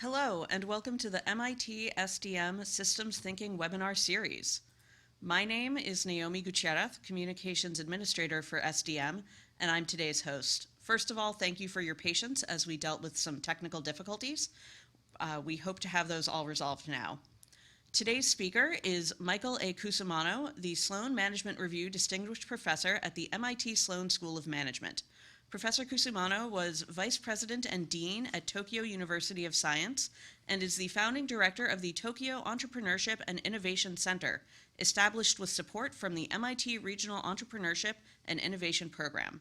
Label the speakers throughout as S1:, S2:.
S1: Hello, and welcome to the MIT SDM Systems Thinking webinar series. My name is Naomi Gutierrez, Communications Administrator for SDM, and I'm today's host. First of all, thank you for your patience as we dealt with some technical difficulties. We hope to have those all resolved now. Today's speaker is Michael A. Cusumano, the Sloan Management Review Distinguished Professor at the MIT Sloan School of Management. Professor Cusumano was Vice President and Dean at Tokyo University of Science and is the founding director of the Tokyo Entrepreneurship and Innovation Center, established with support from the MIT Regional Entrepreneurship and Innovation Program.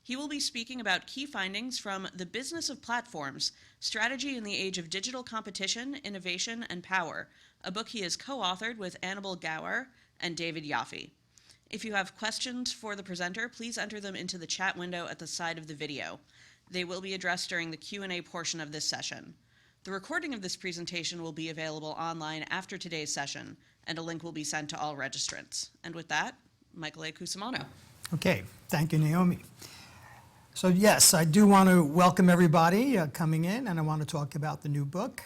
S1: He will be speaking about key findings from The Business of Platforms, Strategy in the Age of Digital Competition, Innovation, and Power, a book he has co-authored with Annabelle Gawer and David Yoffie. If you have questions for the presenter, please enter them into the chat window at the side of the video. They will be addressed during the Q&A portion of this session. The recording of this presentation will be available online after today's session, and a link will be sent to all registrants. And with that, Michael A. Cusumano.
S2: Okay, thank you, Naomi. So yes, I do want to welcome everybody coming in, and I want to talk about the new book.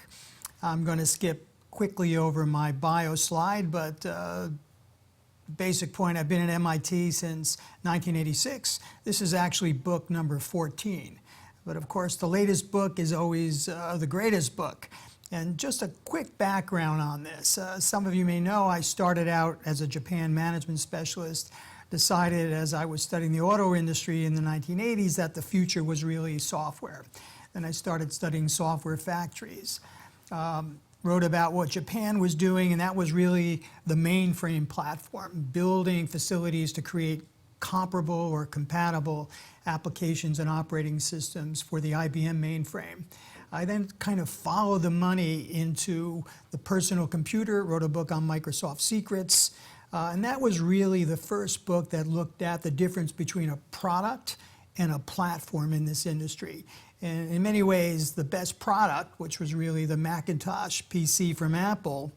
S2: I'm going to skip quickly over my bio slide, but basic point, I've been at MIT since 1986. This is actually book number 14. But of course, the latest book is always the greatest book. And just a quick background on this. Some of you may know I started out as a Japan management specialist, decided as I was studying the auto industry in the 1980s that the future was really software. Then I started studying software factories. Wrote about what Japan was doing, and that was really the mainframe platform, building facilities to create comparable or compatible applications and operating systems for the IBM mainframe. I then kind of followed the money into the personal computer, wrote a book on Microsoft secrets, and that was really the first book that looked at the difference between a product and a platform in this industry. And in many ways, the best product, which was really the Macintosh PC from Apple,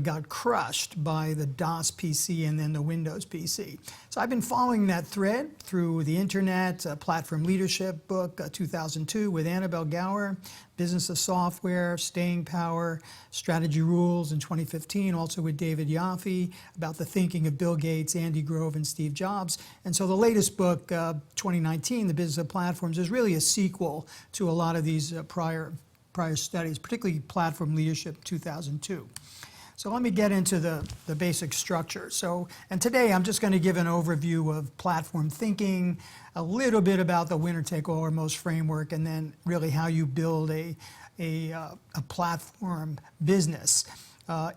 S2: got crushed by the DOS PC and then the Windows PC. So I've been following that thread through the internet, Platform Leadership book, 2002 with Annabelle Gawer, Business of Software, Staying Power, Strategy Rules in 2015, also with David Yoffie, about the thinking of Bill Gates, Andy Grove, and Steve Jobs. And so the latest book, 2019, The Business of Platforms, is really a sequel to a lot of these prior studies, particularly Platform Leadership 2002. So let me get into the basic structure. And today I'm just going to give an overview of platform thinking, a little bit about the winner-take-all or most framework, and then really how you build a platform business.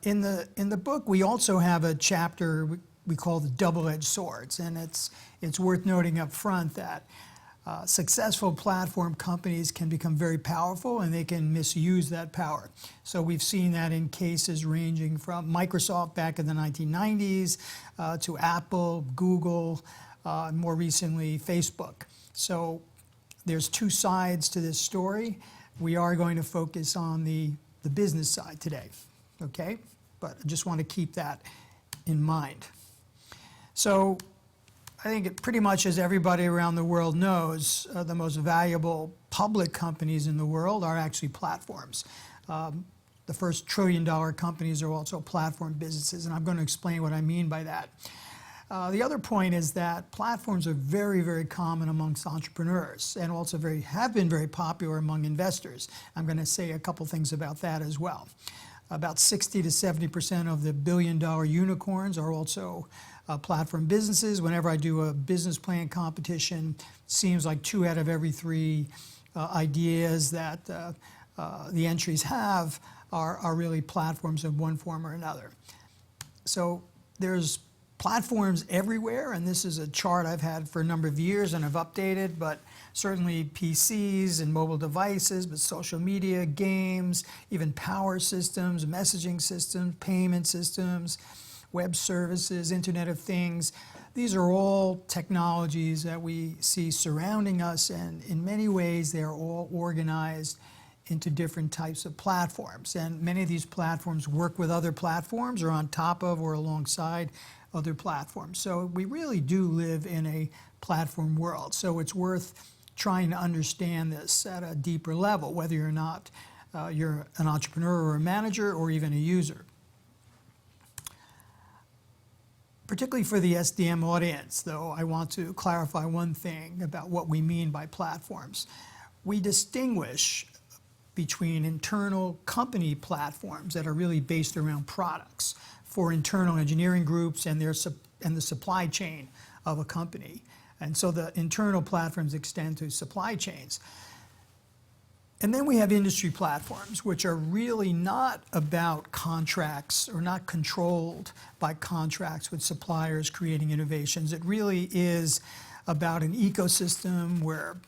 S2: In the book, we also have a chapter we call the double-edged swords, and it's worth noting up front that successful platform companies can become very powerful and they can misuse that power. So we've seen that in cases ranging from Microsoft back in the 1990s to Apple, Google, and more recently Facebook. So there's two sides to this story. We are going to focus on the business side today, okay? But I just want to keep that in mind. So I think it pretty much, as everybody around the world knows, the most valuable public companies in the world are actually platforms. The first trillion-dollar companies are also platform businesses, and I'm going to explain what I mean by that. The other point is that platforms are very, very common amongst entrepreneurs and also have been very popular among investors. I'm going to say a couple things about that as well. About 60 to 70% of the billion-dollar unicorns are also platform businesses. Whenever I do a business plan competition, it seems like 2 out of every 3 ideas that the entries have are really platforms in one form or another. So there's platforms everywhere, and this is a chart I've had for a number of years and I've updated, but certainly PCs and mobile devices, but social media, games, even power systems, messaging systems, payment systems, web services, Internet of Things. These are all technologies that we see surrounding us, and in many ways they're all organized into different types of platforms. And many of these platforms work with other platforms or on top of or alongside other platforms. So we really do live in a platform world. So it's worth trying to understand this at a deeper level, whether you're not you're an entrepreneur or a manager or even a user. Particularly for the SDM audience, though, I want to clarify one thing about what we mean by platforms. We distinguish between internal company platforms that are really based around products for internal engineering groups and the supply chain of a company. And so the internal platforms extend to supply chains. And then we have industry platforms, which are really not about contracts or not controlled by contracts with suppliers creating innovations. It really is about an ecosystem where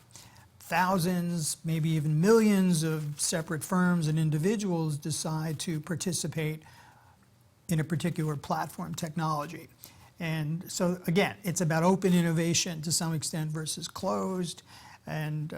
S2: thousands, maybe even millions of separate firms and individuals decide to participate in a particular platform technology. And so again, it's about open innovation to some extent versus closed, and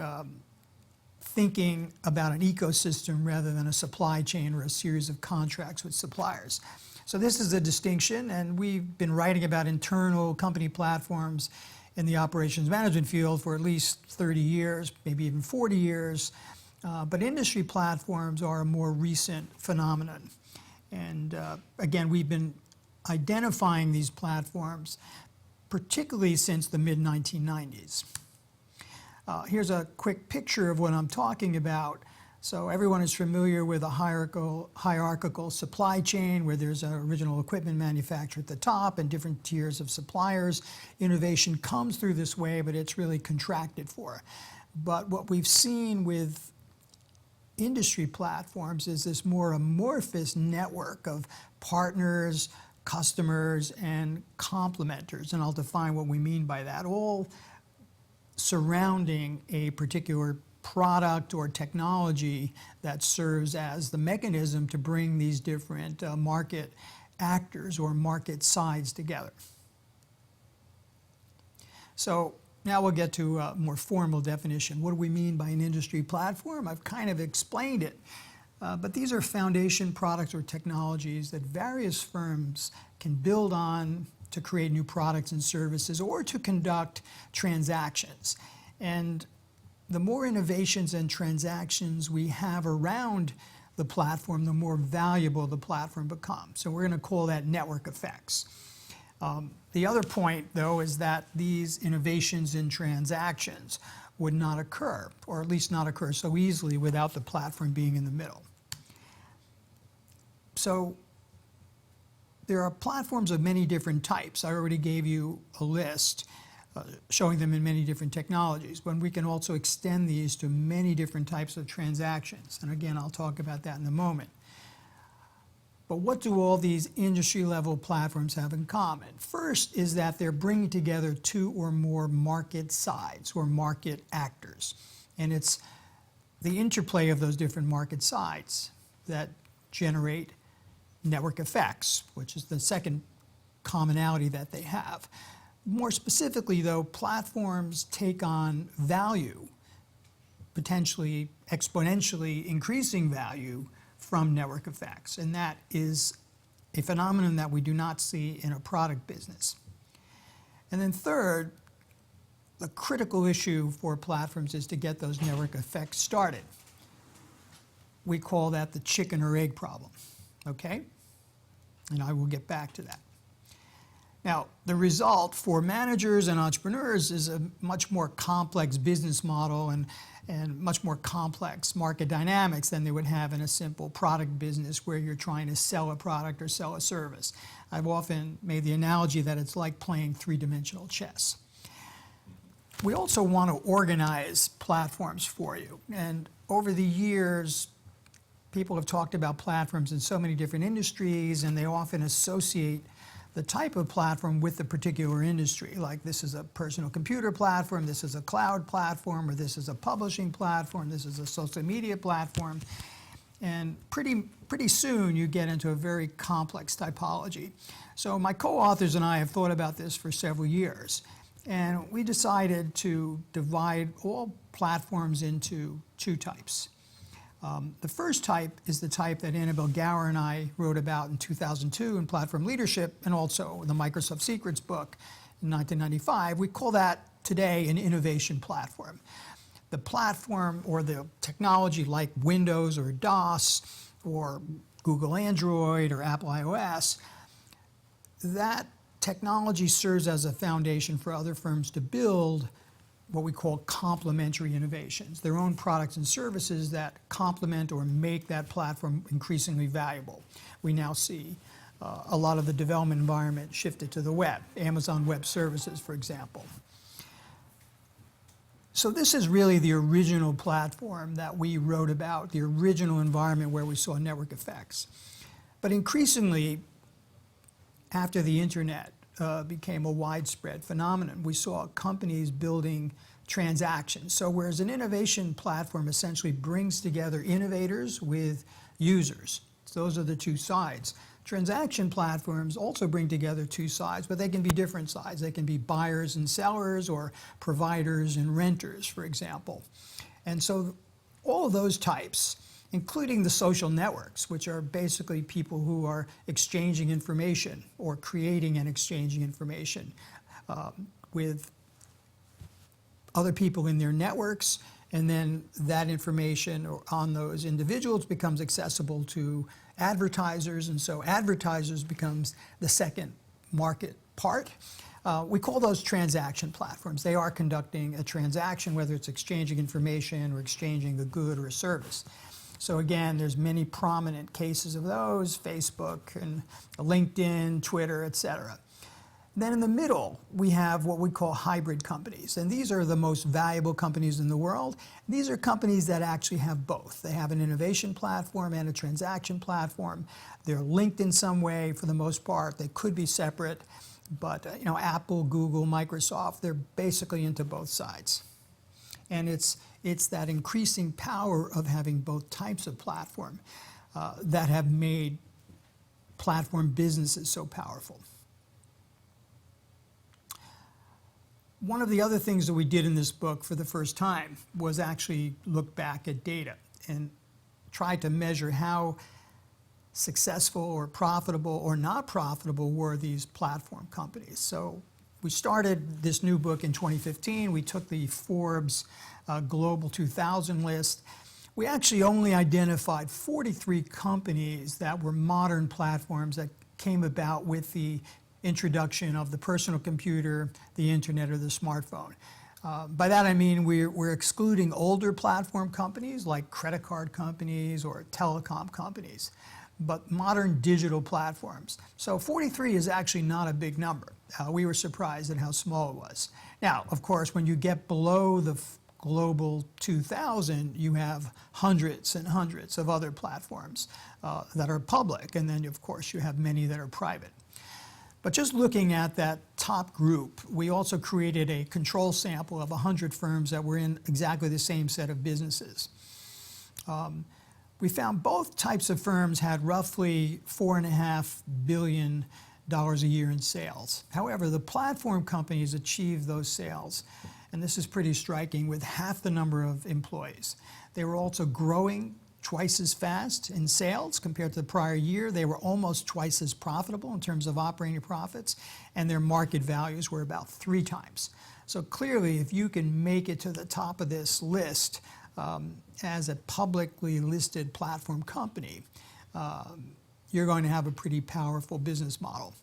S2: thinking about an ecosystem rather than a supply chain or a series of contracts with suppliers. So this is a distinction, and we've been writing about internal company platforms in the operations management field for at least 30 years, maybe even 40 years. But industry platforms are a more recent phenomenon. And again, we've been identifying these platforms, particularly since the mid-1990s. Here's a quick picture of what I'm talking about. So everyone is familiar with a hierarchical supply chain where there's an original equipment manufacturer at the top and different tiers of suppliers. Innovation comes through this way, but it's really contracted for. But what we've seen with industry platforms is this more amorphous network of partners, customers, and complementers. And I'll define what we mean by that, all surrounding a particular product or technology that serves as the mechanism to bring these different market actors or market sides together. So now we'll get to a more formal definition. What do we mean by an industry platform? I've kind of explained it, but these are foundation products or technologies that various firms can build on to create new products and services or to conduct transactions. And the more innovations and transactions we have around the platform, the more valuable the platform becomes. So we're going to call that network effects. The other point, though, is that these innovations and transactions would not occur, or at least not occur so easily without the platform being in the middle. So there are platforms of many different types. I already gave you a list showing them in many different technologies, but we can also extend these to many different types of transactions. And again, I'll talk about that in a moment. But what do all these industry-level platforms have in common? First is that they're bringing together two or more market sides or market actors. And it's the interplay of those different market sides that generate network effects, which is the second commonality that they have. More specifically, though, platforms take on value, potentially exponentially increasing value from network effects. And that is a phenomenon that we do not see in a product business. And then third, the critical issue for platforms is to get those network effects started. We call that the chicken or egg problem, okay? And I will get back to that. Now, the result for managers and entrepreneurs is a much more complex business model and much more complex market dynamics than they would have in a simple product business where you're trying to sell a product or sell a service. I've often made the analogy that it's like playing three-dimensional chess. We also want to organize platforms for you. And over the years, people have talked about platforms in so many different industries, and they often associate the type of platform with the particular industry. Like this is a personal computer platform, this is a cloud platform, or this is a publishing platform, this is a social media platform. And pretty soon you get into a very complex typology. So my co-authors and I have thought about this for several years. And we decided to divide all platforms into two types. The first type is the type that Annabelle Gawer and I wrote about in 2002 in Platform Leadership, and also in the Microsoft Secrets book in 1995. We call that today an innovation platform. the platform or the technology like Windows or DOS or Google Android or Apple iOS, that technology serves as a foundation for other firms to build what we call complementary innovations, their own products and services that complement or make that platform increasingly valuable. We now see a lot of the development environment shifted to the web, Amazon Web Services, for example. So this is really the original platform that we wrote about, the original environment where we saw network effects. But increasingly, after the internet became a widespread phenomenon, we saw companies building transactions. So whereas an innovation platform essentially brings together innovators with users, so those are the two sides. Transaction platforms also bring together two sides, but they can be different sides. They can be buyers and sellers or providers and renters, for example. And so all of those types, including the social networks, which are basically people who are exchanging information or creating and exchanging information with other people in their networks, and then that information on those individuals becomes accessible to advertisers, and so advertisers becomes the second market part. We call those transaction platforms. They are conducting a transaction, whether it's exchanging information or exchanging a good or a service. So again, there's many prominent cases of those, Facebook and LinkedIn, Twitter, et cetera. Then in the middle, we have what we call hybrid companies. And these are the most valuable companies in the world. These are companies that actually have both. They have an innovation platform and a transaction platform. They're linked in some way for the most part. They could be separate, but Apple, Google, Microsoft, they're basically into both sides. And it's that increasing power of having both types of platform that have made platform businesses so powerful. One of the other things that we did in this book for the first time was actually look back at data and try to measure how successful or profitable or not profitable were these platform companies. So we started this new book in 2015. We took the Forbes Global 2000 list. We actually only identified 43 companies that were modern platforms that came about with the introduction of the personal computer, the internet, or the smartphone. By that I mean we're excluding older platform companies like credit card companies or telecom companies, but modern digital platforms. So 43 is actually not a big number. We were surprised at how small it was. Now, of course, when you get below the Global 2000, you have hundreds and hundreds of other platforms that are public, and then of course you have many that are private. But just looking at that top group, we also created a control sample of 100 firms that were in exactly the same set of businesses. We found both types of firms had roughly $4.5 billion a year in sales. However, the platform companies achieved those sales, and this is pretty striking, with half the number of employees. They were also growing twice as fast in sales compared to the prior year. They were almost twice as profitable in terms of operating profits, and their market values were about 3 times. So clearly, if you can make it to the top of this list as a publicly listed platform company, you're going to have a pretty powerful business model.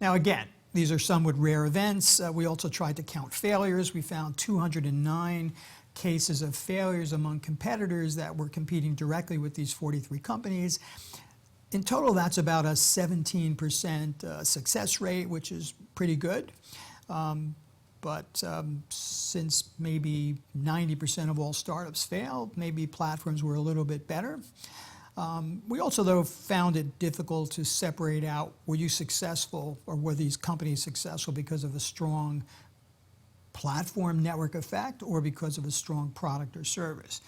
S2: Now again, these are somewhat rare events. We also tried to count failures. We found 209 cases of failures among competitors that were competing directly with these 43 companies. In total, that's about a 17% success rate, which is pretty good. But since maybe 90% of all startups failed, maybe platforms were a little bit better. We also, though, found it difficult to separate out, were you successful or were these companies successful because of a strong platform network effect or because of a strong product or service.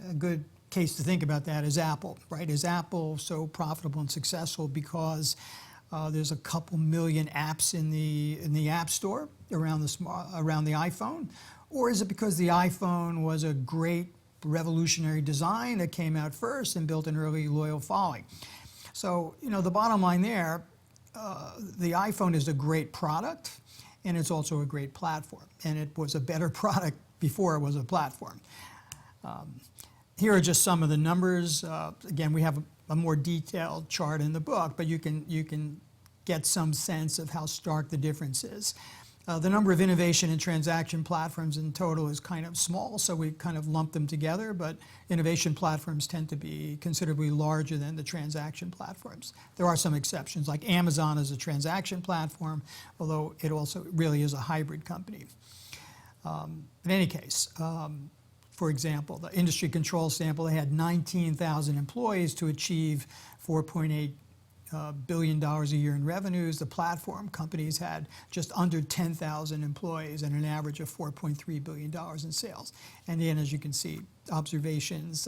S2: A good case to think about that is Apple, right? Is Apple so profitable and successful because there's a couple million apps in the App Store around the iPhone? Or is it because the iPhone was a great revolutionary design that came out first and built an early loyal following? So, the bottom line there, the iPhone is a great product, and it's also a great platform. And it was a better product before it was a platform. Here are just some of the numbers. Again, we have a more detailed chart in the book, but you can get some sense of how stark the difference is. The number of innovation and transaction platforms in total is kind of small, so we kind of lump them together, but innovation platforms tend to be considerably larger than the transaction platforms. There are some exceptions, like Amazon is a transaction platform, although it also really is a hybrid company. In any case, for example, the industry control sample, they had 19,000 employees to achieve $4.8 billion a year in revenues. The platform companies had just under 10,000 employees and an average of $4.3 billion in sales. And then, as you can see, observations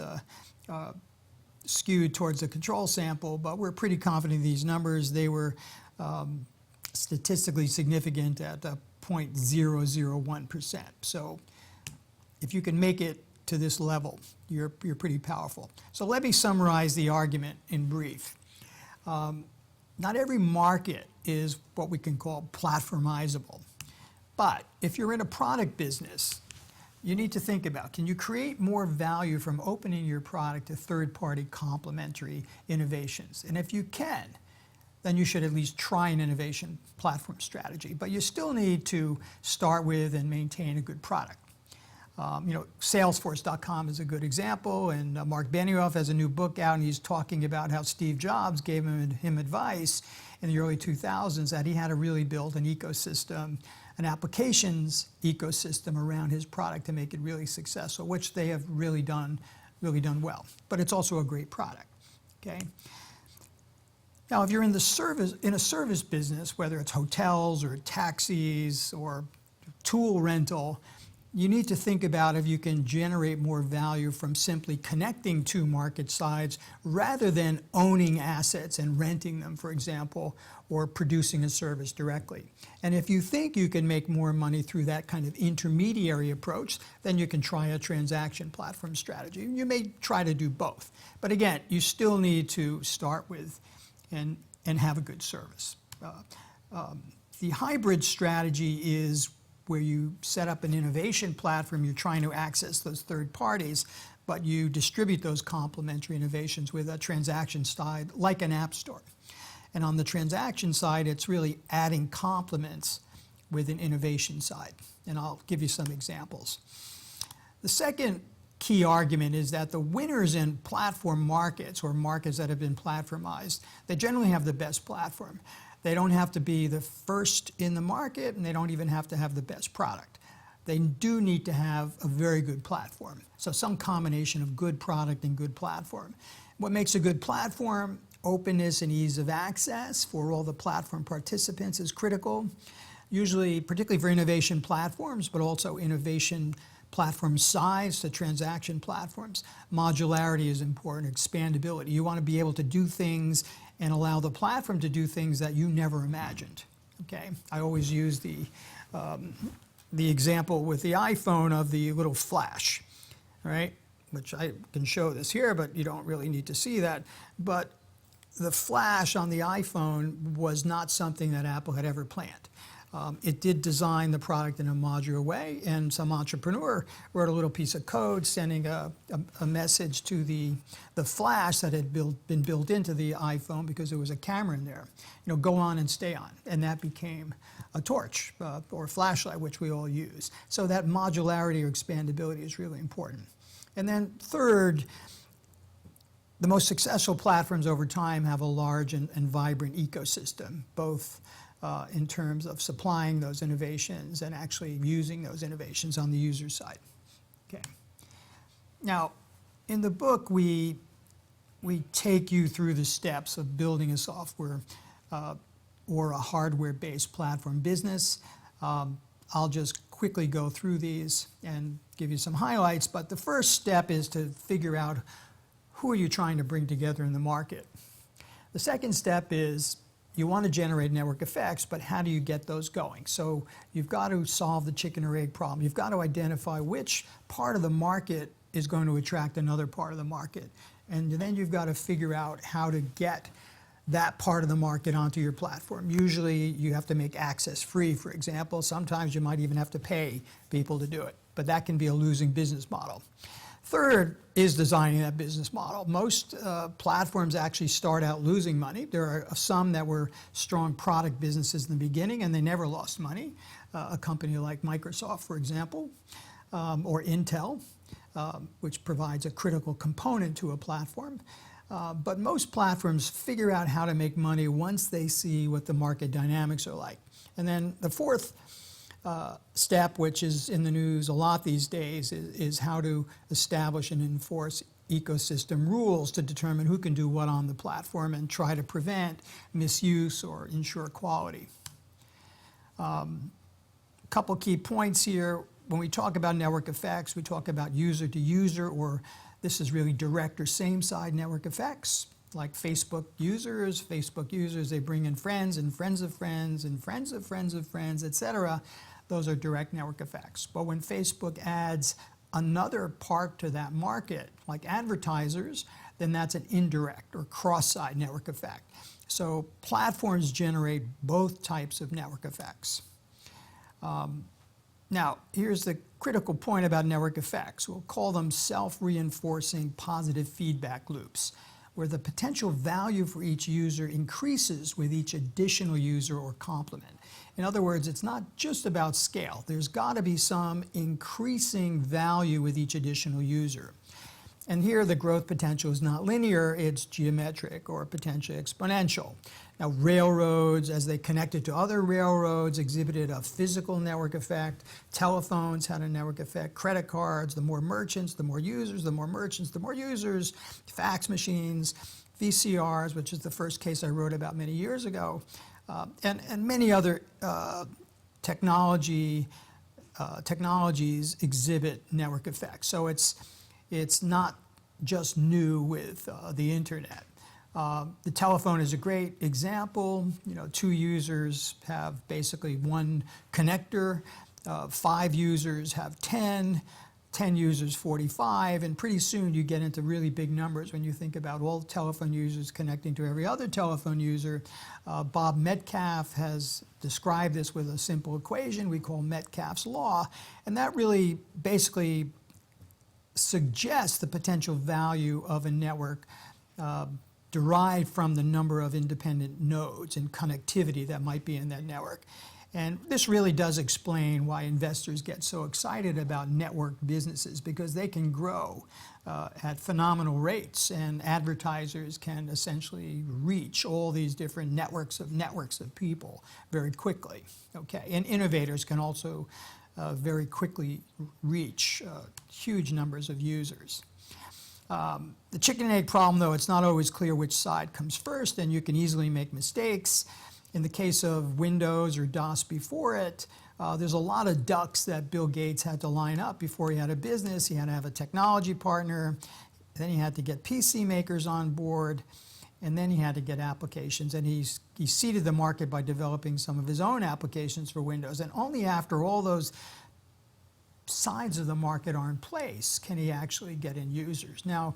S2: skewed towards the control sample, but we're pretty confident in these numbers. They were statistically significant at 0.001%. So if you can make it to this level, you're pretty powerful. So let me summarize the argument in brief. Not every market is what we can call platformizable. But if you're in a product business, you need to think about, can you create more value from opening your product to third-party complementary innovations? And if you can, then you should at least try an innovation platform strategy. But you still need to start with and maintain a good product. Salesforce.com is a good example, and Mark Benioff has a new book out, and he's talking about how Steve Jobs gave him advice in the early 2000s that he had to really build an ecosystem, an applications ecosystem around his product to make it really successful, which they have really done well. But it's also a great product. Okay. Now, if you're in a service business, whether it's hotels or taxis or tool rental, you need to think about if you can generate more value from simply connecting two market sides rather than owning assets and renting them, for example, or producing a service directly. And if you think you can make more money through that kind of intermediary approach, then you can try a transaction platform strategy. You may try to do both. But again, you still need to start with and have a good service. The hybrid strategy is where you set up an innovation platform, you're trying to access those third parties, but you distribute those complementary innovations with a transaction side, like an app store. And on the transaction side, it's really adding complements with an innovation side. And I'll give you some examples. The second key argument is that the winners in platform markets, or markets that have been platformized, they generally have the best platform. They don't have to be the first in the market, and they don't even have to have the best product. They do need to have a very good platform. So some combination of good product and good platform. What makes a good platform? Openness and ease of access for all the platform participants is critical. Usually, particularly for innovation platforms, but also innovation platform size to transaction platforms. Modularity is important, expandability. You want to be able to do things and allow the platform to do things that you never imagined. Okay, I always use the example with the iPhone of the little flash, right? Which I can show this here, but you don't really need to see that. But the flash on the iPhone was not something that Apple had ever planned. It did design the product in a modular way, and some entrepreneur wrote a little piece of code sending a message to the flash that had been built into the iPhone because there was a camera in there. Go on and stay on. And that became a torch or a flashlight, which we all use. So that modularity or expandability is really important. And then third, the most successful platforms over time have a large and vibrant ecosystem, both in terms of supplying those innovations and actually using those innovations on the user side. Okay. Now, in the book, we take you through the steps of building a software or a hardware-based platform business. I'll just quickly go through these and give you some highlights, but the first step is to figure out who are you trying to bring together in the market. The second step is you want to generate network effects, but how do you get those going? So you've got to solve the chicken or egg problem. You've got to identify which part of the market is going to attract another part of the market. And then you've got to figure out how to get that part of the market onto your platform. Usually you have to make access free, for example. Sometimes you might even have to pay people to do it, but that can be a losing business model. Third is designing that business model. Most platforms actually start out losing money. There are some that were strong product businesses in the beginning and they never lost money. A company like Microsoft, for example, or Intel, which provides a critical component to a platform. But most platforms figure out how to make money once they see what the market dynamics are like. And then the fourth step, which is in the news a lot these days, is how to establish and enforce ecosystem rules to determine who can do what on the platform and try to prevent misuse or ensure quality. A couple key points here. When we talk about network effects, we talk about user to user, or this is really direct or same side network effects. Like Facebook users, they bring in friends and friends of friends and friends of friends of friends, etc. Those are direct network effects. But when Facebook adds another part to that market, like advertisers, then that's an indirect or cross-side network effect. So platforms generate both types of network effects. Now, here's the critical point about network effects. We'll call them self-reinforcing positive feedback loops, where the potential value for each user increases with each additional user or complement. In other words, it's not just about scale. There's got to be some increasing value with each additional user. And here the growth potential is not linear, it's geometric or potentially exponential. Now, railroads, as they connected to other railroads, exhibited a physical network effect. Telephones had a network effect. Credit cards, the more merchants, the more users, the more merchants, the more users. Fax machines, VCRs, which is the first case I wrote about many years ago, and many other technologies exhibit network effects. So it's not just new with the internet. The telephone is a great example. You know, 2 users have basically one connector. 5 users have 10 users 45, and pretty soon you get into really big numbers when you think about all telephone users connecting to every other telephone user. Bob Metcalfe has described this with a simple equation we call Metcalfe's law, and that really basically suggests the potential value of a network derived from the number of independent nodes and connectivity that might be in that network. And this really does explain why investors get so excited about network businesses, because they can grow at phenomenal rates, and advertisers can essentially reach all these different networks of people very quickly. Okay, and innovators can also very quickly reach huge numbers of users. The chicken and egg problem, though, it's not always clear which side comes first, and you can easily make mistakes. In the case of Windows or DOS before it, there's a lot of ducks that Bill Gates had to line up before he had a business. He had to have a technology partner, then he had to get PC makers on board, and then he had to get applications. And he seeded the market by developing some of his own applications for Windows. And only after all those sides of the market are in place can he actually get in users. Now,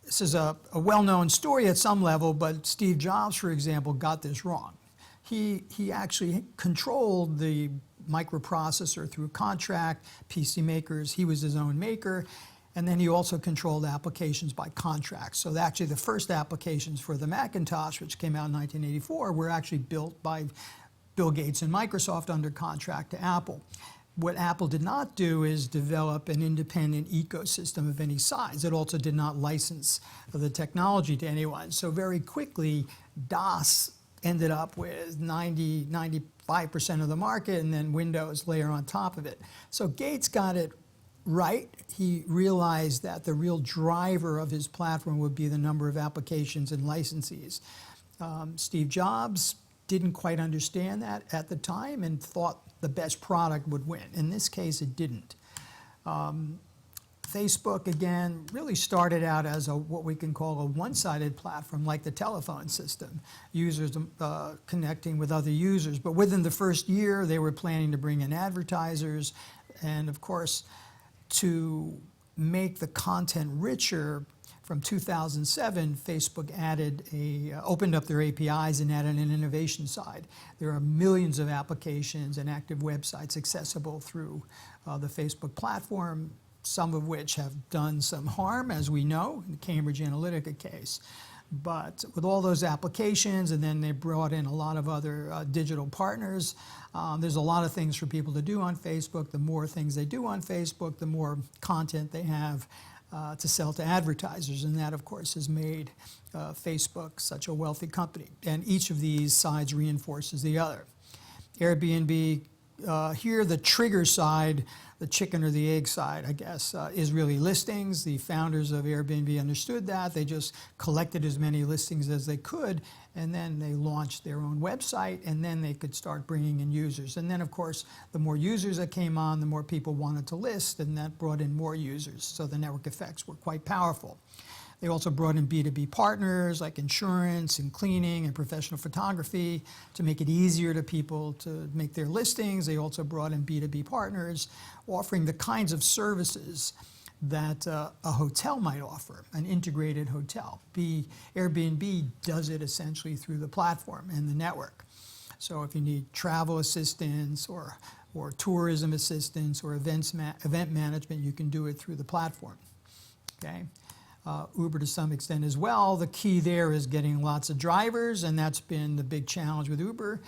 S2: this is a well-known story at some level, but Steve Jobs, for example, got this wrong. He actually controlled the microprocessor through contract, PC makers, he was his own maker, and then he also controlled applications by contract. So actually the first applications for the Macintosh, which came out in 1984, were actually built by Bill Gates and Microsoft under contract to Apple. What Apple did not do is develop an independent ecosystem of any size. It also did not license the technology to anyone. So very quickly, DOS ended up with 95% of the market, and then Windows layer on top of it. So Gates got it right. He realized that the real driver of his platform would be the number of applications and licensees. Steve Jobs didn't quite understand that at the time and thought the best product would win. In this case, it didn't. Facebook, again, really started out as what we can call a one-sided platform, like the telephone system, users connecting with other users. But within the first year, they were planning to bring in advertisers. And of course, to make the content richer, from 2007, Facebook opened up their APIs and added an innovation side. There are millions of applications and active websites accessible through the Facebook platform. some of which have done some harm, as we know, in the Cambridge Analytica case. But with all those applications, and then they brought in a lot of other digital partners, there's a lot of things for people to do on Facebook. The more things they do on Facebook, the more content they have to sell to advertisers. And that, of course, has made Facebook such a wealthy company. And each of these sides reinforces the other. Airbnb, here the trigger side, the chicken or the egg side, I guess, is really listings. The founders of Airbnb understood that. They just collected as many listings as they could, and then they launched their own website, and then they could start bringing in users. And then, of course, the more users that came on, the more people wanted to list, and that brought in more users. So the network effects were quite powerful. They also brought in B2B partners like insurance and cleaning and professional photography to make it easier to people to make their listings. They also brought in B2B partners offering the kinds of services that a hotel might offer, an integrated hotel. Airbnb does it essentially through the platform and the network. So if you need travel assistance or tourism assistance or event management, you can do it through the platform. Okay. Uber to some extent as well. The key there is getting lots of drivers, and that's been the big challenge with Uber.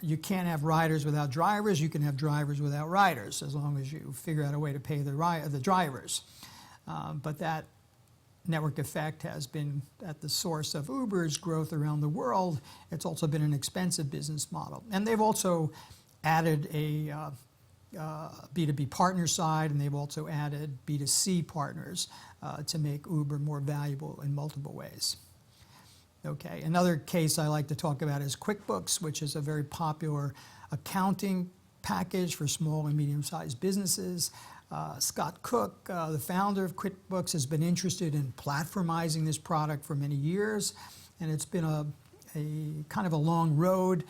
S2: You can't have riders without drivers. You can have drivers without riders, as long as you figure out a way to pay the drivers. But that network effect has been at the source of Uber's growth around the world. It's also been an expensive business model. And they've also added a B2B partner side, and they've also added B2C partners to make Uber more valuable in multiple ways. Okay, another case I like to talk about is QuickBooks, which is a very popular accounting package for small and medium-sized businesses. Scott Cook, the founder of QuickBooks, has been interested in platformizing this product for many years, and it's been a kind of a long road.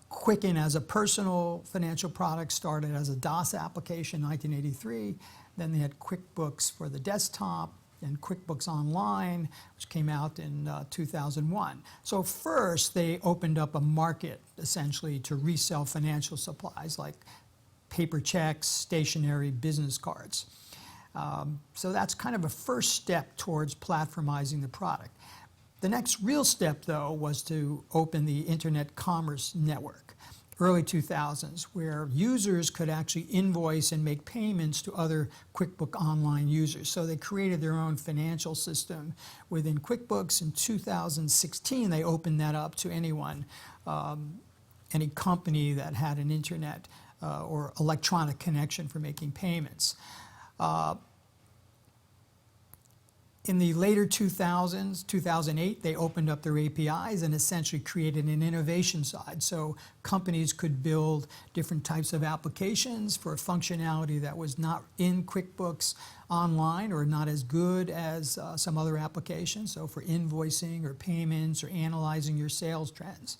S2: Quicken, as a personal financial product, started as a DOS application in 1983. Then they had QuickBooks for the desktop and QuickBooks Online, which came out in 2001. So first, they opened up a market, essentially, to resell financial supplies like paper checks, stationery, business cards. So that's kind of a first step towards platformizing the product. The next real step, though, was to open the Internet Commerce Network, early 2000s, where users could actually invoice and make payments to other QuickBooks Online users. So they created their own financial system within QuickBooks. In 2016, they opened that up to anyone, any company that had an internet or electronic connection for making payments. In the later 2000s, 2008, they opened up their APIs and essentially created an innovation side. So companies could build different types of applications for functionality that was not in QuickBooks Online or not as good as some other applications. So for invoicing or payments or analyzing your sales trends.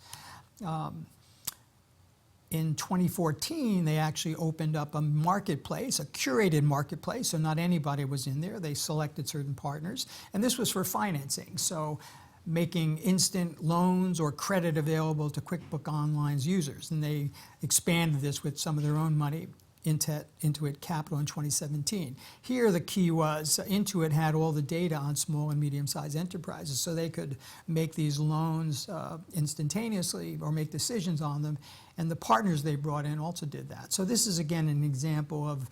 S2: In 2014, they actually opened up a marketplace, a curated marketplace, so not anybody was in there. They selected certain partners, and this was for financing, so making instant loans or credit available to QuickBooks Online's users. And they expanded this with some of their own money, Intuit Capital, in 2017. Here the key was Intuit had all the data on small and medium-sized enterprises, so they could make these loans instantaneously or make decisions on them, and the partners they brought in also did that. So this is, again, an example of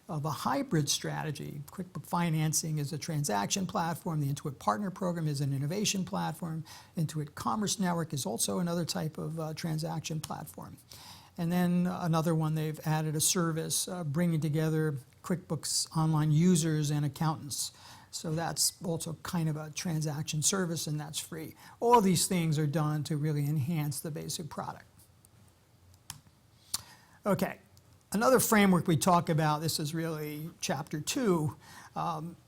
S2: a hybrid strategy. QuickBooks Financing is a transaction platform. The Intuit Partner Program is an innovation platform. Intuit Commerce Network is also another type of transaction platform. And then another one, they've added a service bringing together QuickBooks Online users and accountants. So that's also kind of a transaction service, and that's free. All of these things are done to really enhance the basic product. Okay, another framework we talk about, this is really chapter 2,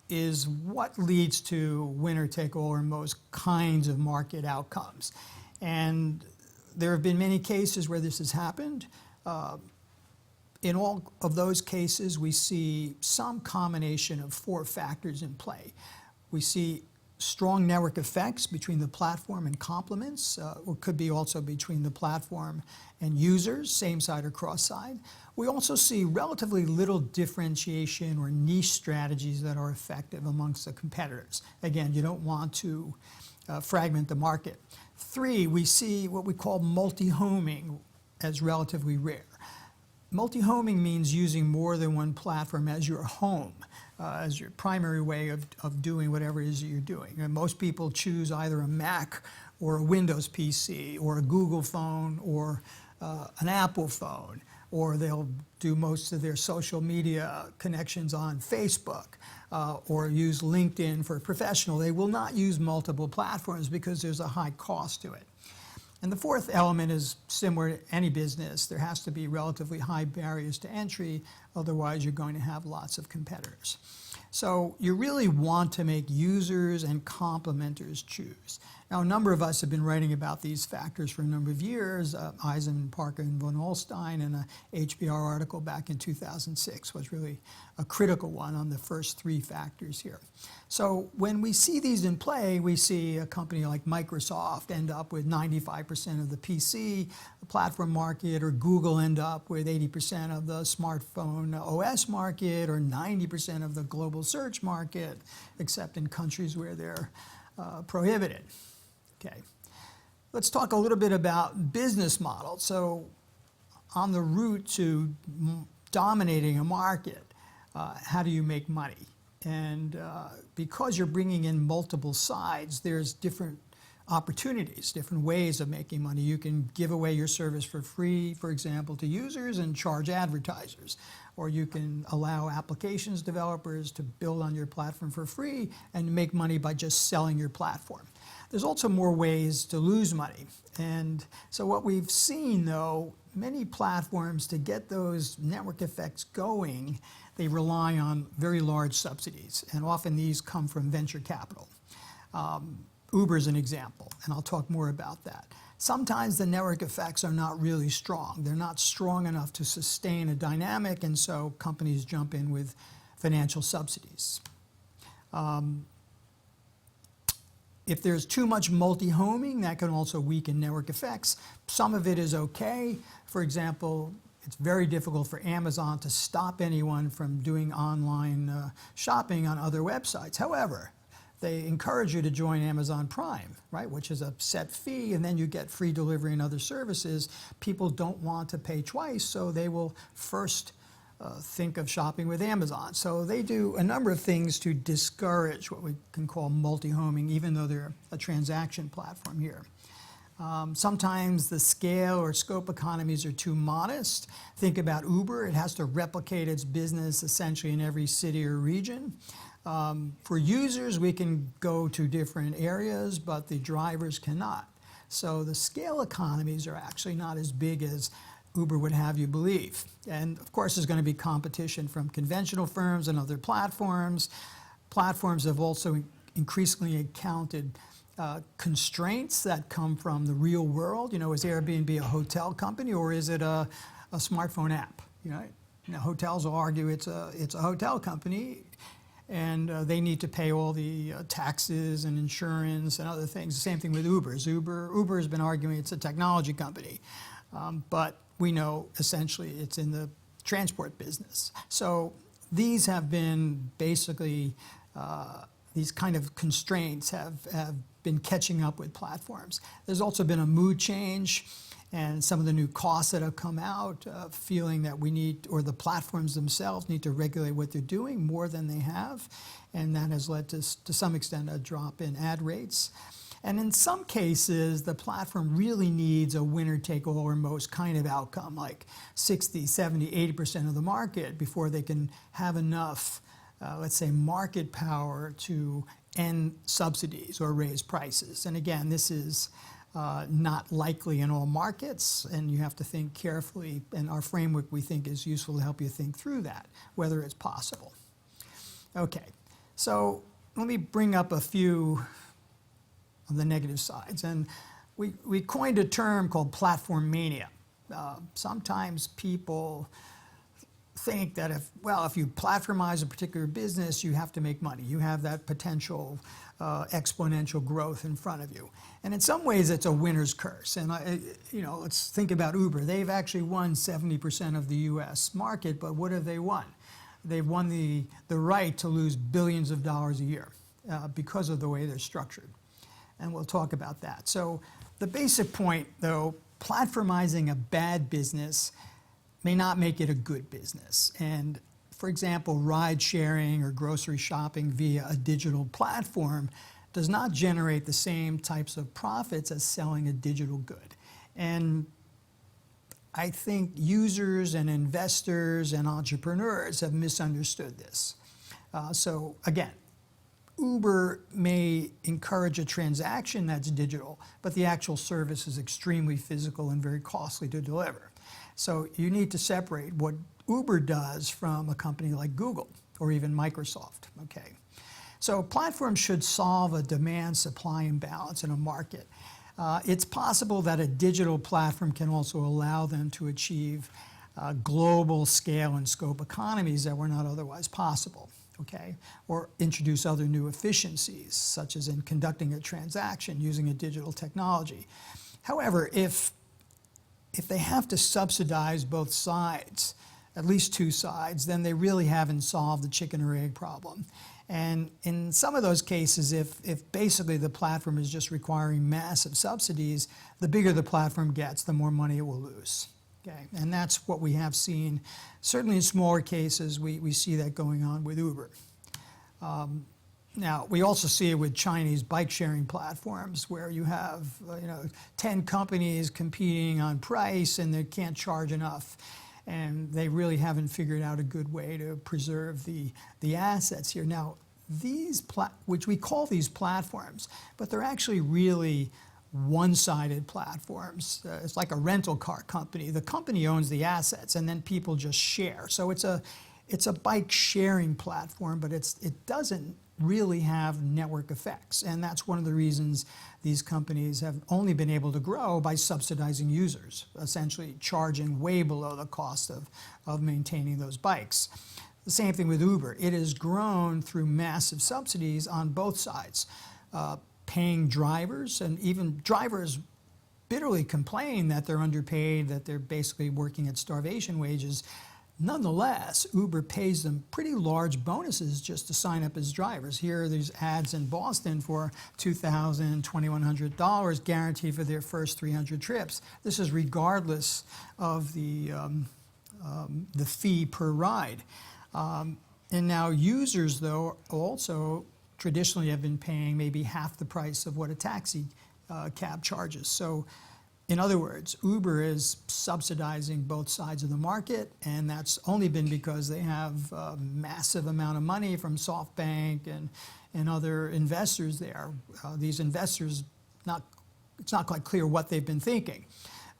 S2: is what leads to winner-take-all or most kinds of market outcomes. And there have been many cases where this has happened. In all of those cases, we see some combination of 4 factors in play. We see strong network effects between the platform and complements, or could be also between the platform and users, same side or cross side. We also see relatively little differentiation or niche strategies that are effective amongst the competitors. Again, you don't want to fragment the market. 3, we see what we call multi-homing as relatively rare. Multi-homing means using more than one platform as your home, as your primary way of doing whatever it is that you're doing. And most people choose either a Mac or a Windows PC or a Google phone or an Apple phone, or they'll do most of their social media connections on Facebook or use LinkedIn for professional. They will not use multiple platforms because there's a high cost to it. And the 4th element is similar to any business. There has to be relatively high barriers to entry, otherwise you're going to have lots of competitors. So you really want to make users and complementers choose. Now, a number of us have been writing about these factors for a number of years. Eisen, Parker, and von Holstein, and a HBR article back in 2006 was really a critical one on the first 3 factors here. So when we see these in play, we see a company like Microsoft end up with 95% of the PC platform market, or Google end up with 80% of the smartphone OS market, or 90% of the global search market, except in countries where they're prohibited. Okay, let's talk a little bit about business models. So on the route to dominating a market, how do you make money? And because you're bringing in multiple sides, there's different opportunities, different ways of making money. You can give away your service for free, for example, to users and charge advertisers. Or you can allow applications developers to build on your platform for free and make money by just selling your platform. There's also more ways to lose money. And so what we've seen, though, many platforms, to get those network effects going, they rely on very large subsidies. And often these come from venture capital. Uber is an example, and I'll talk more about that. Sometimes the network effects are not really strong. They're not strong enough to sustain a dynamic, and so companies jump in with financial subsidies. If there's too much multi-homing, that can also weaken network effects. Some of it is okay. For example, it's very difficult for Amazon to stop anyone from doing online shopping on other websites. However, they encourage you to join Amazon Prime, right, which is a set fee, and then you get free delivery and other services. People don't want to pay twice, so they will first think of shopping with Amazon. So they do a number of things to discourage what we can call multi-homing, even though they're a transaction platform here. Sometimes the scale or scope economies are too modest. Think about Uber. It has to replicate its business essentially in every city or region. For users, we can go to different areas, but the drivers cannot. So the scale economies are actually not as big as Uber would have you believe. And of course, there's going to be competition from conventional firms and other platforms. Platforms have also increasingly encountered constraints that come from the real world. You know, is Airbnb a hotel company, or is it a smartphone app? You know, hotels will argue it's a hotel company, and they need to pay all the taxes and insurance and other things. The same thing with Uber has been arguing it's a technology company, but we know essentially it's in the transport business. So these have been basically, these kind of constraints have been catching up with platforms. There's also been a mood change, and some of the new costs that have come out, feeling that we need, or the platforms themselves need to regulate what they're doing more than they have, and that has led to some extent a drop in ad rates. And in some cases, the platform really needs a winner-take-all or most kind of outcome, like 60, 70, 80% of the market before they can have enough, let's say, market power to end subsidies or raise prices. And again, this is not likely in all markets, and you have to think carefully, and our framework, we think, is useful to help you think through that, whether it's possible. Okay, so let me bring up a few of the negative sides. And we coined a term called platformania. Sometimes people think that if you platformize a particular business, you have to make money. You have that potential exponential growth in front of you. And in some ways, it's a winner's curse. And let's think about Uber. They've actually won 70% of the U.S. market, but what have they won? They've won the right to lose billions of dollars a year because of the way they're structured. And we'll talk about that. So the basic point, though, platformizing a bad business may not make it a good business. And for example, ride sharing or grocery shopping via a digital platform does not generate the same types of profits as selling a digital good. And I think users and investors and entrepreneurs have misunderstood this. So again, Uber may encourage a transaction that's digital, but the actual service is extremely physical and very costly to deliver. So you need to separate what Uber does from a company like Google or even Microsoft, okay? So platforms should solve a demand-supply imbalance in a market. It's possible that a digital platform can also allow them to achieve global scale and scope economies that were not otherwise possible, okay? Or introduce other new efficiencies, such as in conducting a transaction using a digital technology. However, if they have to subsidize both sides, at least two sides, then they really haven't solved the chicken or egg problem. And in some of those cases, if basically the platform is just requiring massive subsidies, the bigger the platform gets, the more money it will lose. Okay? And that's what we have seen. Certainly in smaller cases, we see that going on with Uber. Now, we also see it with Chinese bike-sharing platforms where you have 10 companies competing on price and they can't charge enough. And they really haven't figured out a good way to preserve the assets here. Now, which we call these platforms, but they're actually really one-sided platforms. It's like a rental car company. The company owns the assets and then people just share. So it's a bike-sharing platform, but it doesn't really have network effects. And that's one of the reasons these companies have only been able to grow by subsidizing users, essentially charging way below the cost of maintaining those bikes. The same thing with Uber. It has grown through massive subsidies on both sides, paying drivers, and even drivers bitterly complain that they're underpaid, that they're basically working at starvation wages. Nonetheless, Uber pays them pretty large bonuses just to sign up as drivers. Here are these ads in Boston for $2,000, $2,100 guaranteed for their first 300 trips. This is regardless of the fee per ride. And now users, though, also traditionally have been paying maybe half the price of what a taxi cab charges. So in other words, Uber is subsidizing both sides of the market, and that's only been because they have a massive amount of money from SoftBank and other investors there. These investors, it's not quite clear what they've been thinking,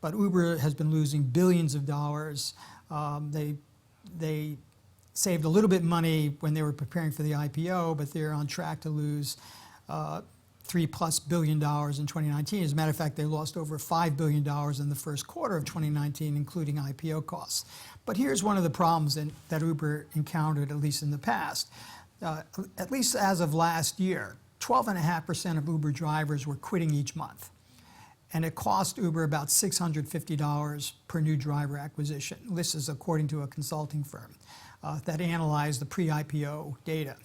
S2: but Uber has been losing billions of dollars. They saved a little bit of money when they were preparing for the IPO, but they're on track to lose $3+ billion in 2019. As a matter of fact, they lost over $5 billion in the first quarter of 2019, including IPO costs. But here's one of the problems that Uber encountered, at least in the past. At least as of last year, 12.5% of Uber drivers were quitting each month. And it cost Uber about $650 per new driver acquisition. This is according to a consulting firm that analyzed the pre-IPO data.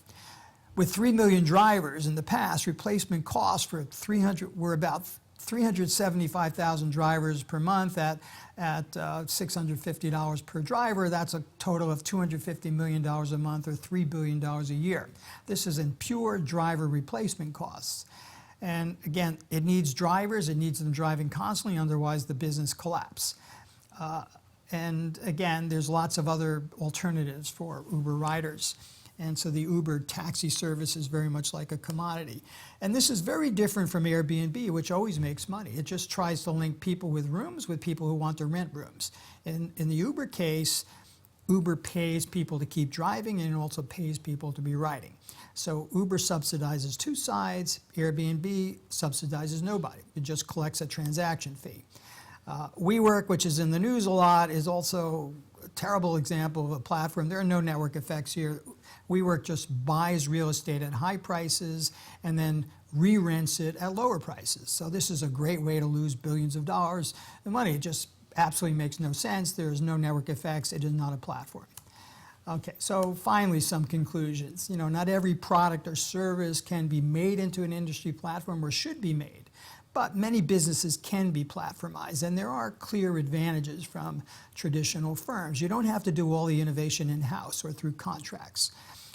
S2: With 3 million drivers in the past, replacement costs were about 375,000 drivers per month at $650 per driver. That's a total of $250 million a month or $3 billion a year. This is in pure driver replacement costs. And again, it needs drivers, it needs them driving constantly, otherwise the business collapses. And again, there's lots of other alternatives for Uber riders. And so the Uber taxi service is very much like a commodity. And this is very different from Airbnb, which always makes money. It just tries to link people with rooms with people who want to rent rooms. In the Uber case, Uber pays people to keep driving and it also pays people to be riding. So Uber subsidizes two sides, Airbnb subsidizes nobody. It just collects a transaction fee. WeWork, which is in the news a lot, is also terrible example of a platform. There are no network effects here. WeWork just buys real estate at high prices and then re-rents it at lower prices. So this is a great way to lose billions of dollars of money. It just absolutely makes no sense. There's no network effects. It is not a platform. Okay, so finally, some conclusions. Not every product or service can be made into an industry platform or should be made, but many businesses can be platformized, and there are clear advantages from traditional firms. You don't have to do all the innovation in-house or through contracts.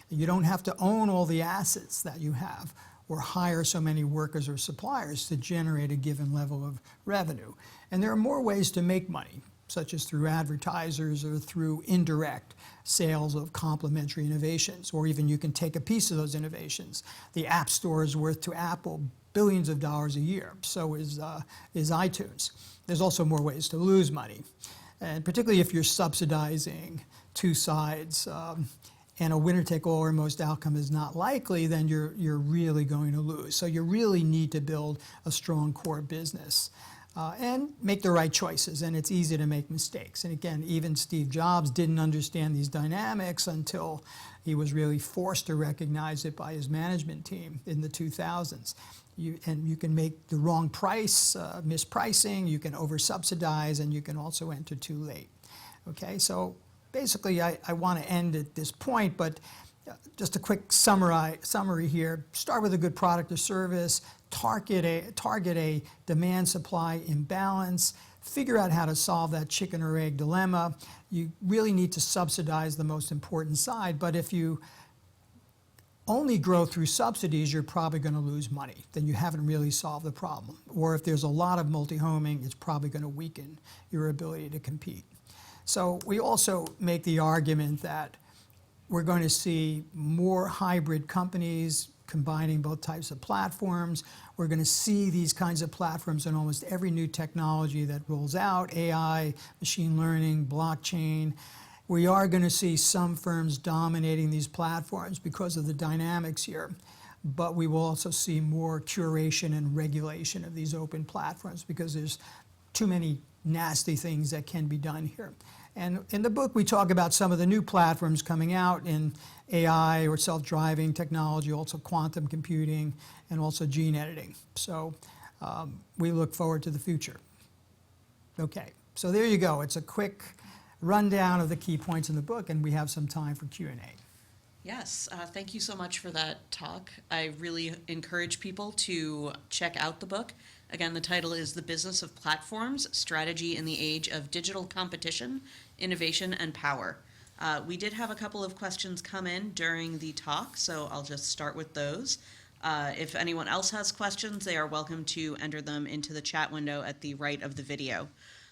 S2: You don't have to own all the assets that you have or hire so many workers or suppliers to generate a given level of revenue. And there are more ways to make money, such as through advertisers or through indirect sales of complementary innovations, or even you can take a piece of those innovations. The App Store is worth to Apple billions of dollars a year, so is iTunes. There's also more ways to lose money, and particularly if you're subsidizing two sides, and a winner-take-all or most outcome is not likely, then you're really going to lose. So you really need to build a strong core business. And make the right choices, and it's easy to make mistakes. And again, even Steve Jobs didn't understand these dynamics until he was really forced to recognize it by his management team in the 2000s. You can make the wrong price, mispricing, you can over-subsidize, and you can also enter too late. Okay, so basically I want to end at this point, but just a quick summary here. Start with a good product or service, target a demand-supply imbalance, figure out how to solve that chicken or egg dilemma. You really need to subsidize the most important side, but if you only grow through subsidies, you're probably going to lose money. Then you haven't really solved the problem. Or if there's a lot of multi-homing, it's probably going to weaken your ability to compete. So we also make the argument that we're going to see more hybrid companies combining both types of platforms. We're going to see these kinds of platforms in almost every new technology that rolls out, AI, machine learning, blockchain. We are going to see some firms dominating these platforms because of the dynamics here, but we will also see more curation and regulation of these open platforms because there's too many nasty things that can be done here. And in the book, we talk about some of the new platforms coming out in AI or self-driving technology, also quantum computing, and also gene editing. So we look forward to the future. Okay, so there you go. It's a quick rundown of the key points in the book, and we have some time for Q&A.
S1: Yes, thank you so much for that talk. I really encourage people to check out the book. Again, the title is The Business of Platforms, Strategy in the Age of Digital Competition, Innovation, and Power. We did have a couple of questions come in during the talk, so I'll just start with those. If anyone else has questions, they are welcome to enter them into the chat window at the right of the video.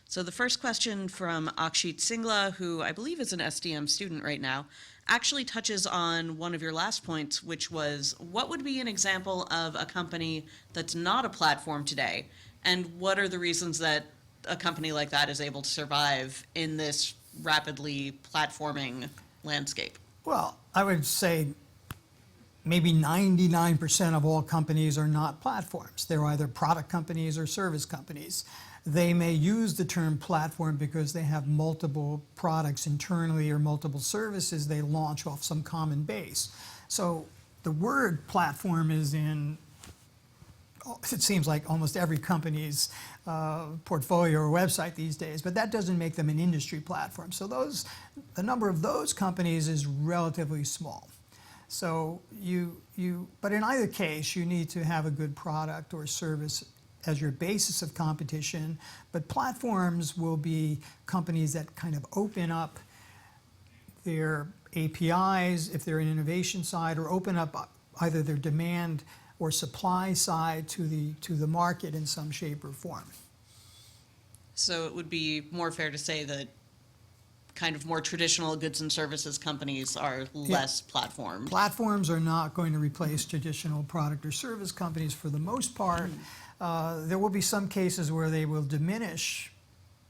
S1: So the first question from Akshit Singla, who I believe is an SDM student right now, actually touches on one of your last points, which was what would be an example of a company that's not a platform today, and what are the reasons that a company like that is able to survive in this rapidly platforming landscape?
S2: Well, I would say maybe 99% of all companies are not platforms. They're either product companies or service companies. They may use the term platform because they have multiple products internally or multiple services they launch off some common base. So the word platform is in, it seems like almost every company's portfolio or website these days, but that doesn't make them an industry platform. So the number of those companies is relatively small. So but in either case, you need to have a good product or service as your basis of competition, but platforms will be companies that kind of open up their APIs, if they're an innovation side, or open up either their demand or supply side to the market in some shape or form.
S1: So it would be more fair to say that kind of more traditional goods and services companies are less platformed.
S2: Platforms are not going to replace traditional product or service companies for the most part. There will be some cases where they will diminish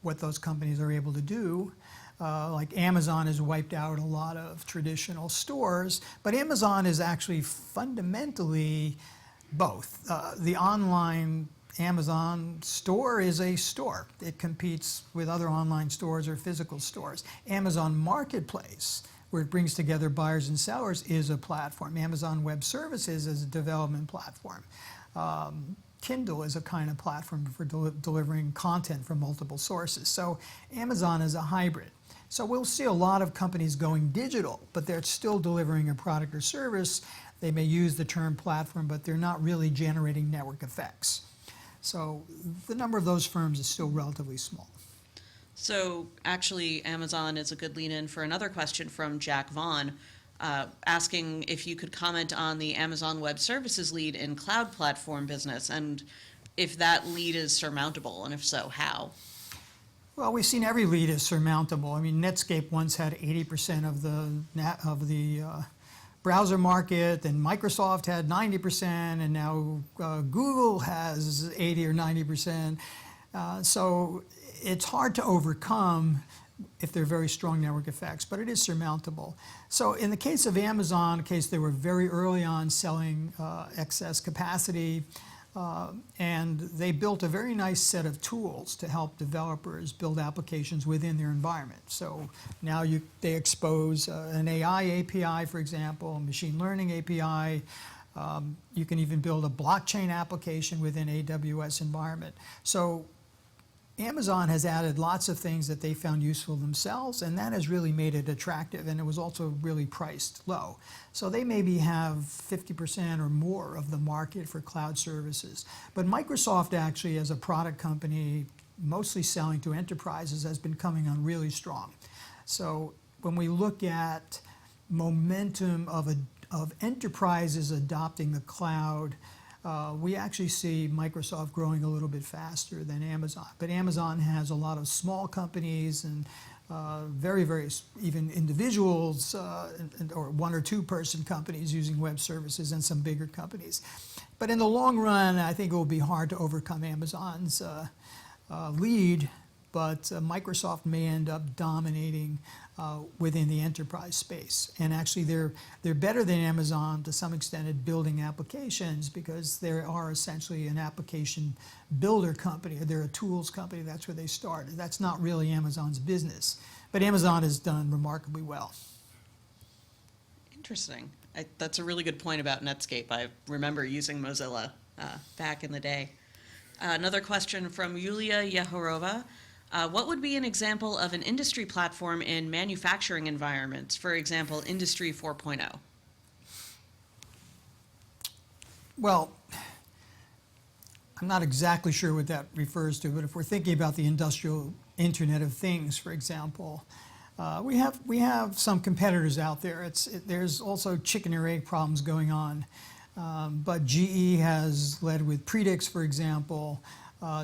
S2: what those companies are able to do. Like Amazon has wiped out a lot of traditional stores, but Amazon is actually fundamentally both. The online Amazon store is a store. It competes with other online stores or physical stores. Amazon Marketplace, where it brings together buyers and sellers, is a platform. Amazon Web Services is a development platform. Kindle is a kind of platform for delivering content from multiple sources. So Amazon is a hybrid. So we'll see a lot of companies going digital, but they're still delivering a product or service. They may use the term platform, but they're not really generating network effects. So the number of those firms is still relatively small.
S1: So actually, Amazon is a good lead-in for another question from Jack Vaughn, asking if you could comment on the Amazon Web Services lead in cloud platform business, and if that lead is surmountable, and if so, how?
S2: Well, we've seen every lead is surmountable. I mean, Netscape once had 80% of the browser market, then Microsoft had 90%, and now Google has 80 or 90%. So it's hard to overcome if they're very strong network effects, but it is surmountable. So in the case of Amazon, in case they were very early on selling excess capacity, and they built a very nice set of tools to help developers build applications within their environment. So now they expose an AI API, for example, a machine learning API. You can even build a blockchain application within AWS environment. So Amazon has added lots of things that they found useful themselves, and that has really made it attractive, and it was also really priced low. So they maybe have 50% or more of the market for cloud services. But Microsoft actually, as a product company, mostly selling to enterprises, has been coming on really strong. So when we look at momentum of enterprises adopting the cloud, we actually see Microsoft growing a little bit faster than Amazon. But Amazon has a lot of small companies and very, very even individuals or one or two person companies using web services, and some bigger companies. But in the long run, I think it will be hard to overcome Amazon's lead, but Microsoft may end up dominating within the enterprise space. And actually they're better than Amazon to some extent at building applications, because they are essentially an application builder company, or they're a tools company. That's where they started. That's not really Amazon's business. But Amazon has done remarkably well.
S1: Interesting. That's a really good point about Netscape. I remember using Mozilla back in the day. Another question from Yulia Yehorova. What would be an example of an industry platform in manufacturing environments, for example, Industry 4.0?
S2: Well, I'm not exactly sure what that refers to, but if we're thinking about the industrial Internet of Things, for example, we have some competitors out there. There's also chicken or egg problems going on, but GE has led with Predix, for example,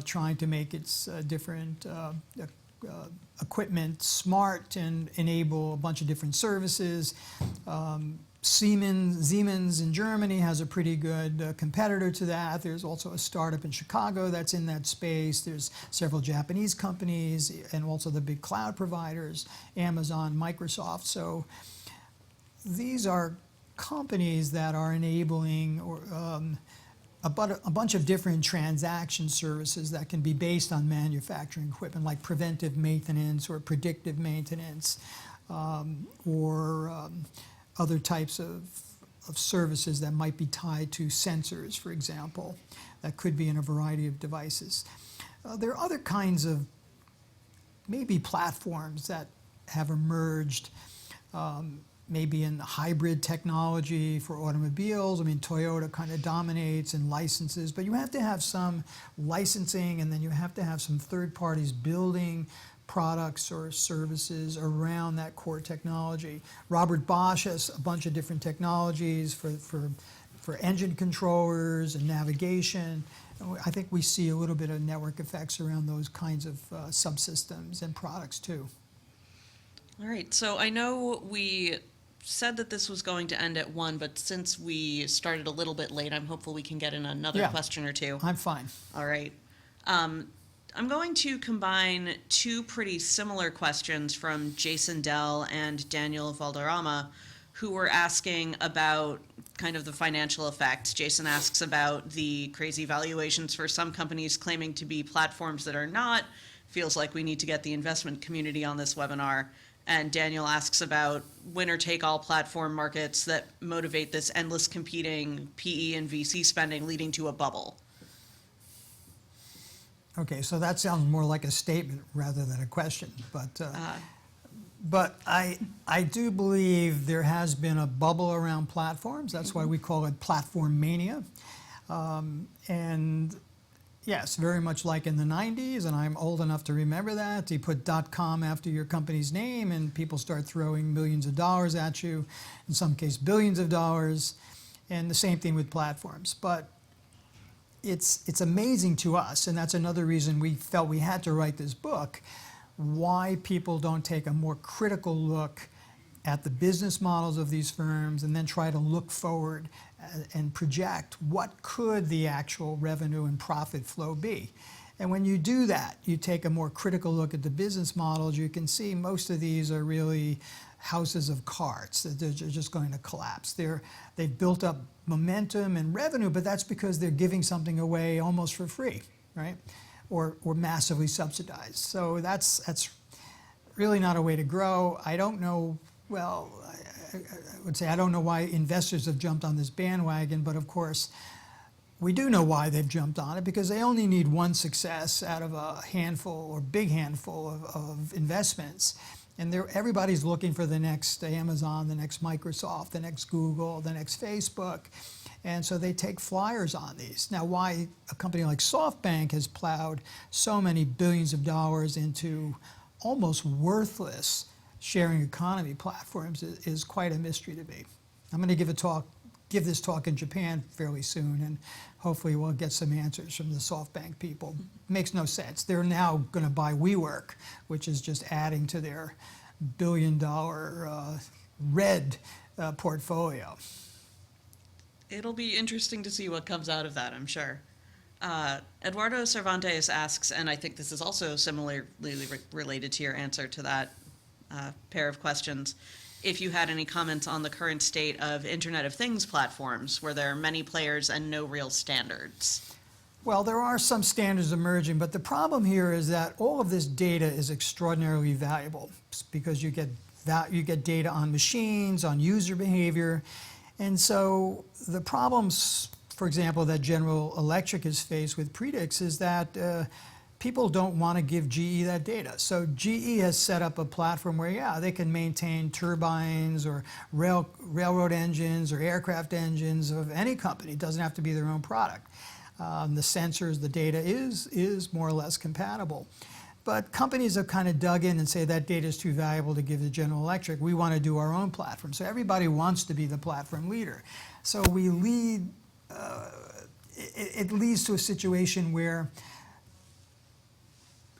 S2: trying to make its different equipment smart and enable a bunch of different services. Siemens in Germany has a pretty good competitor to that. There's also a startup in Chicago that's in that space. There's several Japanese companies, and also the big cloud providers, Amazon, Microsoft. So these are companies that are enabling a bunch of different transaction services that can be based on manufacturing equipment, like preventive maintenance or predictive maintenance, or other types of services that might be tied to sensors, for example, that could be in a variety of devices. There are other kinds of maybe platforms that have emerged, maybe in hybrid technology for automobiles. I mean, Toyota kind of dominates and licenses, but you have to have some licensing, and then you have to have some third parties building products or services around that core technology. Robert Bosch has a bunch of different technologies for engine controllers and navigation. I think we see a little bit of network effects around those kinds of subsystems and products too.
S1: All right, so I know we said that this was going to end at 1, but since we started a little bit late, I'm hopeful we can get in another question or two.
S2: I'm fine.
S1: All right. I'm going to combine two pretty similar questions from Jason Dell and Daniel Valderrama, who were asking about kind of the financial effect. Jason asks about the crazy valuations for some companies claiming to be platforms that are not. Feels like we need to get the investment community on this webinar. And Daniel asks about winner-take-all platform markets that motivate this endless competing PE and VC spending, leading to a bubble.
S2: Okay, so that sounds more like a statement rather than a question, but I do believe there has been a bubble around platforms. That's why we call it Platformania. And yes, very much like in the 90s, and I'm old enough to remember that. You put .com after your company's name and people start throwing millions of dollars at you, in some case billions of dollars, and the same thing with platforms. But it's amazing to us, and that's another reason we felt we had to write this book, why people don't take a more critical look at the business models of these firms and then try to look forward and project what could the actual revenue and profit flow be. And when you do that, you take a more critical look at the business models, you can see most of these are really houses of cards. They're just going to collapse. They've built up momentum and revenue, but that's because they're giving something away almost for free, right? Or massively subsidized. So that's really not a way to grow. I don't know, well, I would say I don't know why investors have jumped on this bandwagon, but of course, we do know why they've jumped on it, because they only need one success out of a handful or big handful of investments. And everybody's looking for the next Amazon, the next Microsoft, the next Google, the next Facebook. And so they take flyers on these. Now, why a company like SoftBank has plowed so many billions of dollars into almost worthless sharing economy platforms is quite a mystery to me. I'm going to give this talk in Japan fairly soon, and hopefully we'll get some answers from the SoftBank people. Makes no sense. They're now going to buy WeWork, which is just adding to their billion-dollar red portfolio.
S1: It'll be interesting to see what comes out of that, I'm sure. Eduardo Cervantes asks, and I think this is also similarly related to your answer to that pair of questions, if you had any comments on the current state of Internet of Things platforms, where there are many players and no real standards.
S2: Well, there are some standards emerging, but the problem here is that all of this data is extraordinarily valuable because you get data on machines, on user behavior. And so the problems, for example, that General Electric is faced with Predix is that people don't want to give GE that data. So GE has set up a platform where, yeah, they can maintain turbines or railroad engines or aircraft engines of any company. It doesn't have to be their own product. The sensors, the data is more or less compatible. But companies have kind of dug in and say that data is too valuable to give to General Electric. We want to do our own platform. So everybody wants to be the platform leader. So it leads to a situation where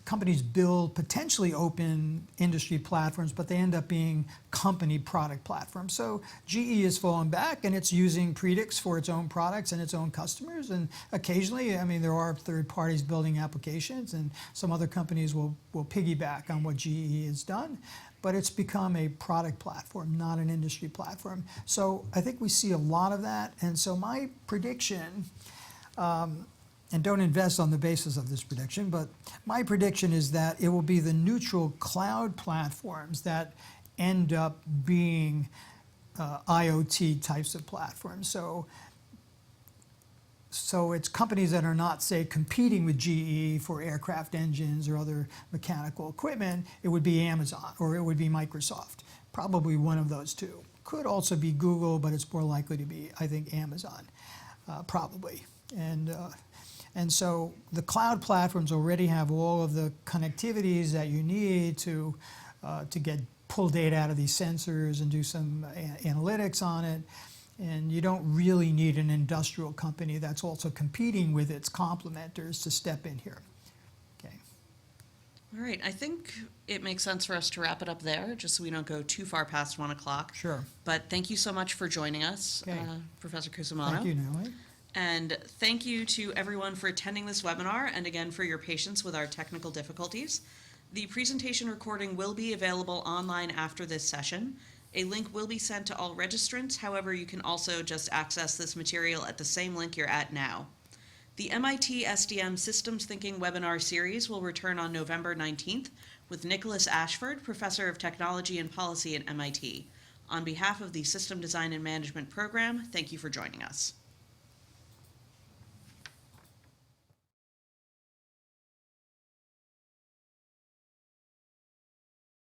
S2: companies build potentially open industry platforms, but they end up being company product platforms. So GE has fallen back, and it's using Predix for its own products and its own customers. And occasionally, I mean, there are third parties building applications, and some other companies will piggyback on what GE has done. But it's become a product platform, not an industry platform. So I think we see a lot of that. And so my prediction, and don't invest on the basis of this prediction, but my prediction is that it will be the neutral cloud platforms that end up being IoT types of platforms. So it's companies that are not, say, competing with GE for aircraft engines or other mechanical equipment. It would be Amazon or it would be Microsoft, probably one of those two. Could also be Google, but it's more likely to be, I think, Amazon, probably. And so the cloud platforms already have all of the connectivities that you need to pull data out of these sensors and do some analytics on it. And you don't really need an industrial company that's also competing with its complementers to step in here. Okay.
S1: All right. I think it makes sense for us to wrap it up there, just so we don't go too far past 1 o'clock.
S2: Sure.
S1: But thank you so much for joining us,
S2: Okay.
S1: Professor Cusumano.
S2: Thank you, Nellie.
S1: And thank you to everyone for attending this webinar, and again for your patience with our technical difficulties. The presentation recording will be available online after this session, A link will be sent to all registrants, however, you can also just access this material at the same link you're at now. The MIT SDM Systems Thinking webinar series will return on November 19th with Nicholas Ashford, Professor of Technology and Policy at MIT. On behalf of the System Design and Management program, thank you for joining us.